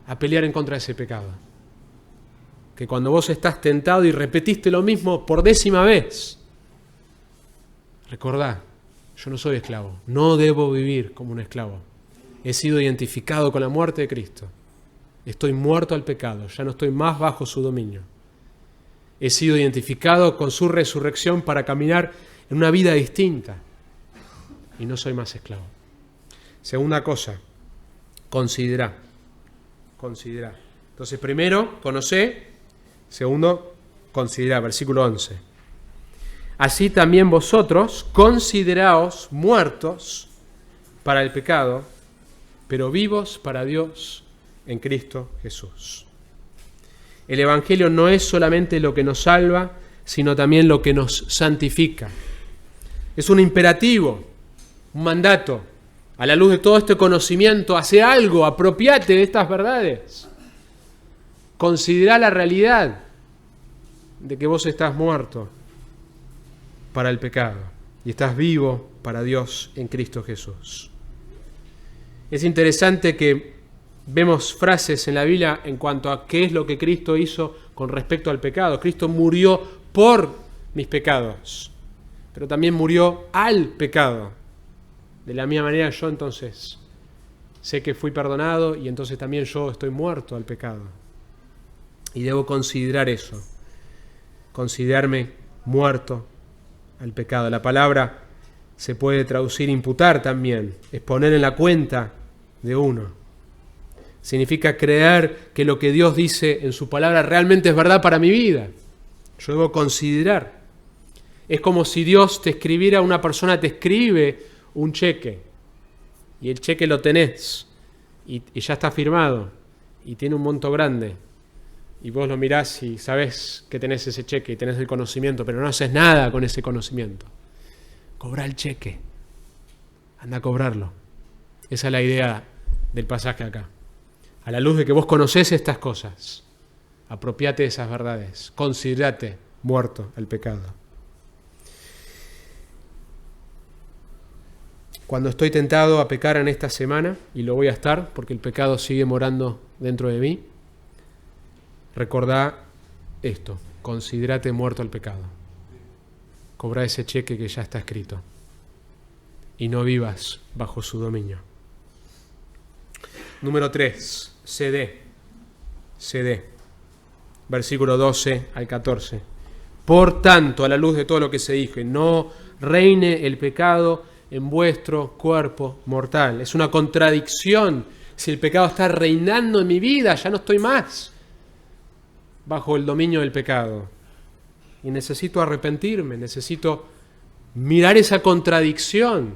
a pelear en contra de ese pecado. Que cuando vos estás tentado y repetiste lo mismo por 10ª vez, recordá, yo no soy esclavo, no debo vivir como un esclavo. He sido identificado con la muerte de Cristo. Estoy muerto al pecado, ya no estoy más bajo su dominio. He sido identificado con su resurrección para caminar en una vida distinta. Y no soy más esclavo. Segunda cosa, considera. Entonces, primero, conocé. Segundo, considera. Versículo 11. Así también vosotros consideraos muertos para el pecado, pero vivos para Dios en Cristo Jesús. El Evangelio no es solamente lo que nos salva, sino también lo que nos santifica. Es un imperativo, un mandato. A la luz de todo este conocimiento, hace algo, apropiate de estas verdades. Considera la realidad de que vos estás muerto para el pecado y estás vivo para Dios en Cristo Jesús. Es interesante que vemos frases en la Biblia en cuanto a qué es lo que Cristo hizo con respecto al pecado. Cristo murió por mis pecados, pero también murió al pecado. De la misma manera yo entonces sé que fui perdonado y entonces también yo estoy muerto al pecado. Y debo considerar eso, considerarme muerto al pecado. La palabra se puede traducir imputar también, es poner en la cuenta de uno. Significa creer que lo que Dios dice en su palabra realmente es verdad para mi vida. Yo debo considerar. Es como si Dios te escribiera, una persona te escribe un cheque y el cheque lo tenés y ya está firmado y tiene un monto grande y vos lo mirás y sabés que tenés ese cheque y tenés el conocimiento, pero no haces nada con ese conocimiento. Cobrá el cheque, anda a cobrarlo. Esa es la idea del pasaje acá. A la luz de que vos conocés estas cosas, Apropiate de esas verdades. Considérate muerto al pecado. Cuando estoy tentado a pecar en esta semana, y lo voy a estar porque el pecado sigue morando dentro de mí, recordá esto: considérate muerto al pecado. Cobra ese cheque que ya está escrito y no vivas bajo su dominio. Número 3, cedé. Versículo 12 al 14. Por tanto, a la luz de todo lo que se dijo, no reine el pecado en vuestro cuerpo mortal. Es una contradicción. Si el pecado está reinando en mi vida, ya no estoy más bajo el dominio del pecado. Y necesito arrepentirme, necesito mirar esa contradicción.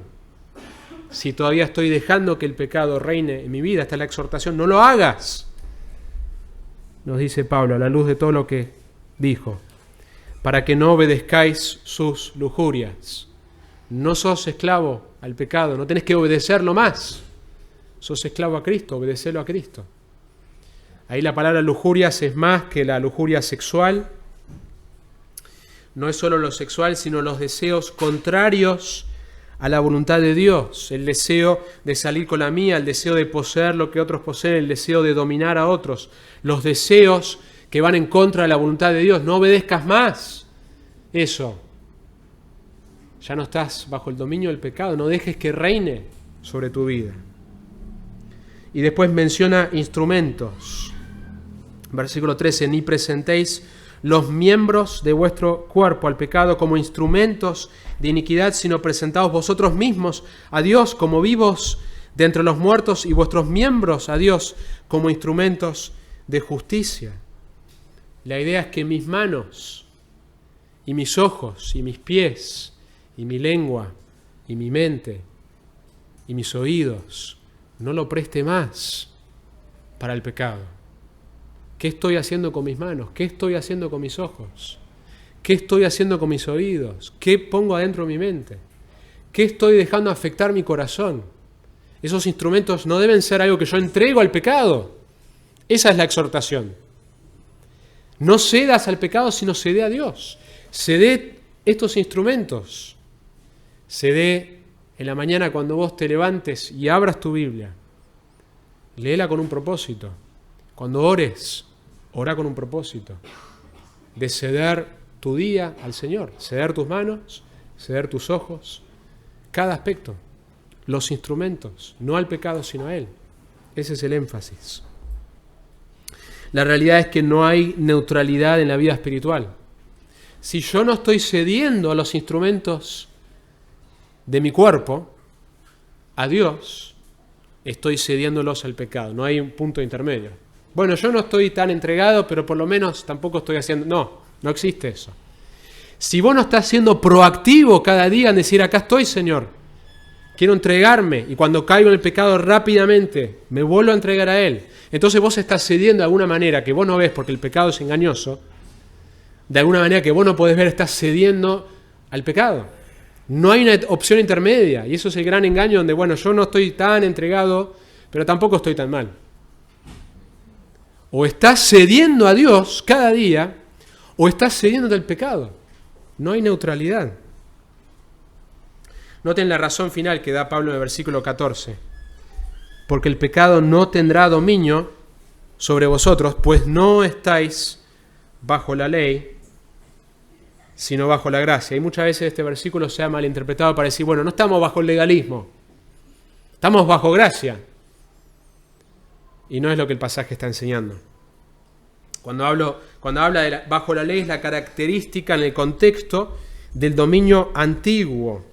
Si todavía estoy dejando que el pecado reine en mi vida, esta es la exhortación: no lo hagas. Nos dice Pablo, a la luz de todo lo que dijo, para que no obedezcáis sus lujurias. No sos esclavo al pecado, no tenés que obedecerlo más. Sos esclavo a Cristo, obedecelo a Cristo. Ahí la palabra lujurias es más que la lujuria sexual. No es solo lo sexual, sino los deseos contrarios a la voluntad de Dios. El deseo de salir con la mía, el deseo de poseer lo que otros poseen, el deseo de dominar a otros. Los deseos que van en contra de la voluntad de Dios. No obedezcas más eso. Ya no estás bajo el dominio del pecado, no dejes que reine sobre tu vida. Y después menciona instrumentos. Versículo 13, ni presentéis los miembros de vuestro cuerpo al pecado como instrumentos de iniquidad, sino presentaos vosotros mismos a Dios como vivos de entre los muertos y vuestros miembros a Dios como instrumentos de justicia. La idea es que mis manos y mis ojos y mis pies y mi lengua y mi mente y mis oídos no lo preste más para el pecado. ¿Qué estoy haciendo con mis manos? ¿Qué estoy haciendo con mis ojos? ¿Qué estoy haciendo con mis oídos? ¿Qué pongo adentro de mi mente? ¿Qué estoy dejando afectar mi corazón? Esos instrumentos no deben ser algo que yo entrego al pecado. Esa es la exhortación. No cedas al pecado, sino cede a Dios. Cede estos instrumentos. Cede en la mañana cuando vos te levantes y abras tu Biblia. Léela con un propósito. Cuando ores, ora con un propósito. De ceder tu día al Señor. Ceder tus manos, ceder tus ojos. Cada aspecto. Los instrumentos. No al pecado, sino a Él. Ese es el énfasis. La realidad es que no hay neutralidad en la vida espiritual. Si yo no estoy cediendo a los instrumentos de mi cuerpo, a Dios, estoy cediéndolos al pecado. No hay un punto intermedio. Bueno, yo no estoy tan entregado, pero por lo menos tampoco estoy haciendo... No existe eso. Si vos no estás siendo proactivo cada día en decir, acá estoy, Señor, quiero entregarme, y cuando caigo en el pecado rápidamente me vuelvo a entregar a Él, entonces vos estás cediendo de alguna manera que vos no ves porque el pecado es engañoso, de alguna manera que vos no podés ver, estás cediendo al pecado. No hay una opción intermedia, y eso es el gran engaño donde, bueno, yo no estoy tan entregado, pero tampoco estoy tan mal. O estás cediendo a Dios cada día, o estás cediendo al pecado. No hay neutralidad. Noten la razón final que da Pablo en el versículo 14. Porque el pecado no tendrá dominio sobre vosotros, pues no estáis bajo la ley, sino bajo la gracia. Y muchas veces este versículo se ha malinterpretado para decir, bueno, no estamos bajo el legalismo, estamos bajo gracia. Y no es lo que el pasaje está enseñando. Cuando habla de bajo la ley es la característica en el contexto del dominio antiguo.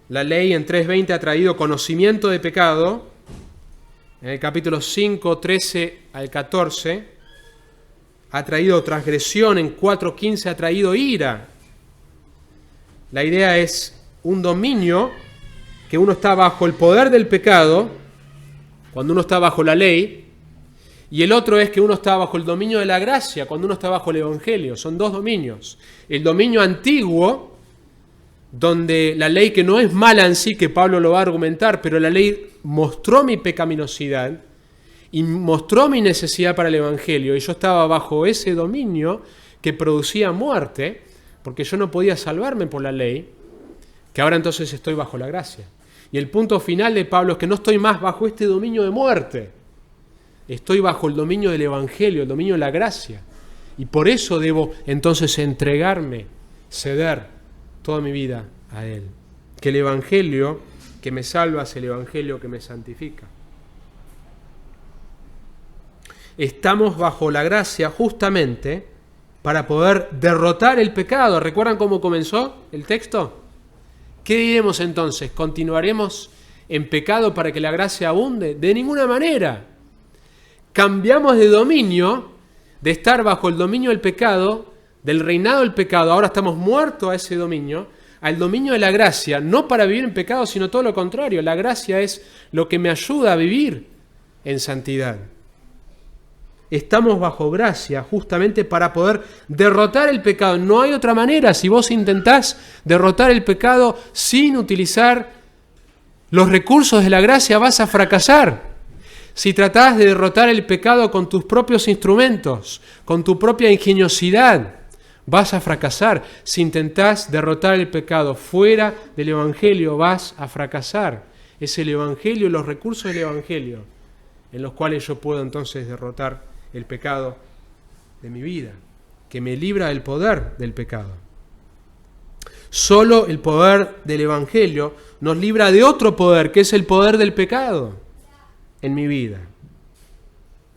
La ley en 3:20 ha traído conocimiento de pecado. En el capítulo 5, 13 al 14, ha traído transgresión. En 4:15 ha traído ira. La idea es un dominio que uno está bajo el poder del pecado, cuando uno está bajo la ley, y el otro es que uno está bajo el dominio de la gracia, cuando uno está bajo el Evangelio. Son dos dominios. El dominio antiguo, donde la ley, que no es mala en sí, que Pablo lo va a argumentar, pero la ley mostró mi pecaminosidad, y mostró mi necesidad para el Evangelio, y yo estaba bajo ese dominio que producía muerte, porque yo no podía salvarme por la ley, que ahora entonces estoy bajo la gracia. Y el punto final de Pablo es que no estoy más bajo este dominio de muerte, estoy bajo el dominio del Evangelio, el dominio de la gracia, y por eso debo entonces entregarme, ceder toda mi vida a Él. Que el Evangelio que me salva es el Evangelio que me santifica. Estamos bajo la gracia justamente para poder derrotar el pecado. ¿Recuerdan cómo comenzó el texto? ¿Qué diremos entonces? ¿Continuaremos en pecado para que la gracia abunde? De ninguna manera. Cambiamos de dominio, de estar bajo el dominio del pecado, del reinado del pecado, ahora estamos muertos a ese dominio, al dominio de la gracia, no para vivir en pecado, sino todo lo contrario. La gracia es lo que me ayuda a vivir en santidad. Estamos bajo gracia justamente para poder derrotar el pecado. No hay otra manera. Si vos intentás derrotar el pecado sin utilizar los recursos de la gracia, vas a fracasar. Si tratás de derrotar el pecado con tus propios instrumentos, con tu propia ingeniosidad, vas a fracasar. Si intentás derrotar el pecado fuera del Evangelio, vas a fracasar. Es el Evangelio, los recursos del Evangelio, en los cuales yo puedo entonces derrotar el pecado de mi vida, que me libra del poder del pecado. Solo el poder del Evangelio nos libra de otro poder, que es el poder del pecado en mi vida.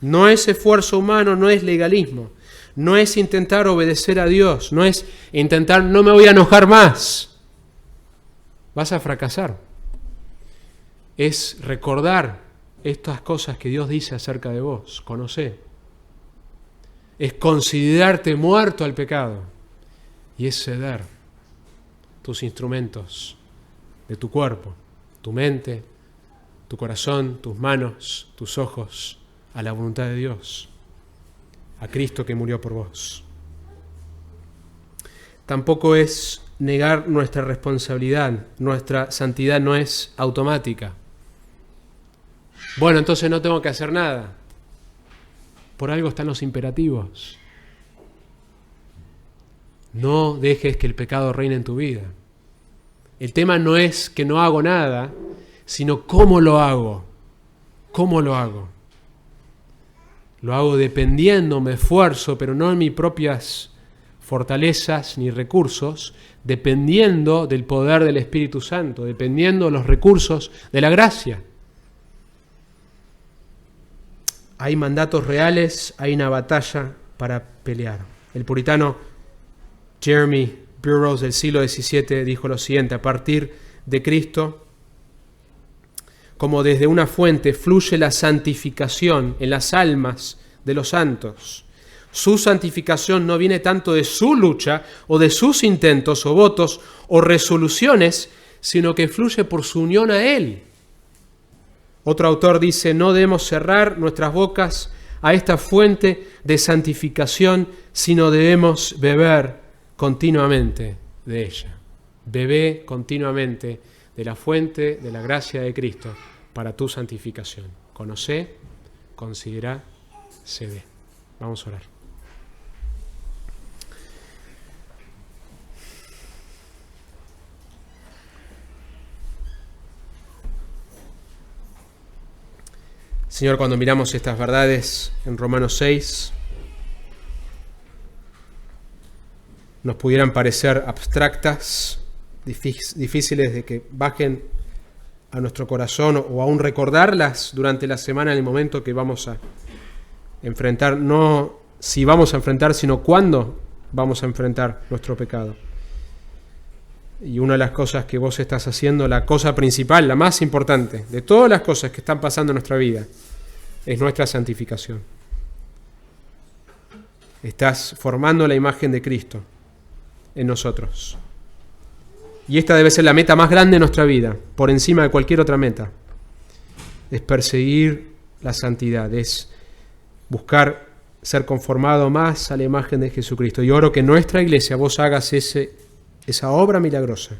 No es esfuerzo humano, no es legalismo, no es intentar obedecer a Dios, no es intentar, no me voy a enojar más. Vas a fracasar. Es recordar estas cosas que Dios dice acerca de vos, conocé. Es considerarte muerto al pecado y es ceder tus instrumentos de tu cuerpo, tu mente, tu corazón, tus manos, tus ojos, a la voluntad de Dios, a Cristo que murió por vos. Tampoco es negar nuestra responsabilidad, nuestra santidad no es automática. Bueno, entonces no tengo que hacer nada. Por algo están los imperativos. No dejes que el pecado reine en tu vida. El tema no es que no hago nada, sino cómo lo hago. ¿Cómo lo hago? Lo hago dependiendo, me esfuerzo, pero no en mis propias fortalezas ni recursos, dependiendo del poder del Espíritu Santo, dependiendo de los recursos de la gracia. Hay mandatos reales, hay una batalla para pelear. El puritano Jeremy Burroughs del siglo XVII dijo lo siguiente: a partir de Cristo, como desde una fuente fluye la santificación en las almas de los santos. Su santificación no viene tanto de su lucha o de sus intentos o votos o resoluciones, sino que fluye por su unión a Él. Otro autor dice: no debemos cerrar nuestras bocas a esta fuente de santificación, sino debemos beber continuamente de ella. Bebé continuamente de la fuente de la gracia de Cristo para tu santificación. Conocé, considerá, cede. Vamos a orar. Señor, cuando miramos estas verdades en Romanos 6, nos pudieran parecer abstractas, difíciles de que bajen a nuestro corazón o aún recordarlas durante la semana en el momento que vamos a enfrentar, no si vamos a enfrentar, sino cuándo vamos a enfrentar nuestro pecado. Y una de las cosas que vos estás haciendo, la cosa principal, la más importante de todas las cosas que están pasando en nuestra vida, es nuestra santificación. Estás formando la imagen de Cristo en nosotros. Y esta debe ser la meta más grande de nuestra vida, por encima de cualquier otra meta. Es perseguir la santidad, es buscar ser conformado más a la imagen de Jesucristo. Y oro que en nuestra iglesia vos hagas esa obra milagrosa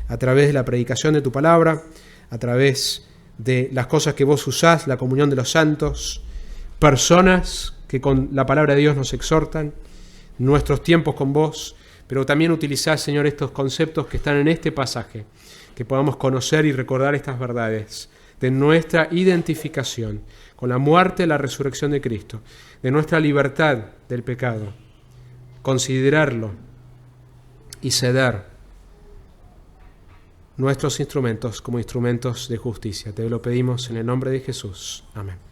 a través de la predicación de tu palabra, a través de las cosas que vos usás, la comunión de los santos, personas que con la palabra de Dios nos exhortan, nuestros tiempos con vos, pero también utilizar, Señor, estos conceptos que están en este pasaje, que podamos conocer y recordar estas verdades de nuestra identificación con la muerte y la resurrección de Cristo, de nuestra libertad del pecado, considerarlo y ceder nuestros instrumentos como instrumentos de justicia. Te lo pedimos en el nombre de Jesús. Amén.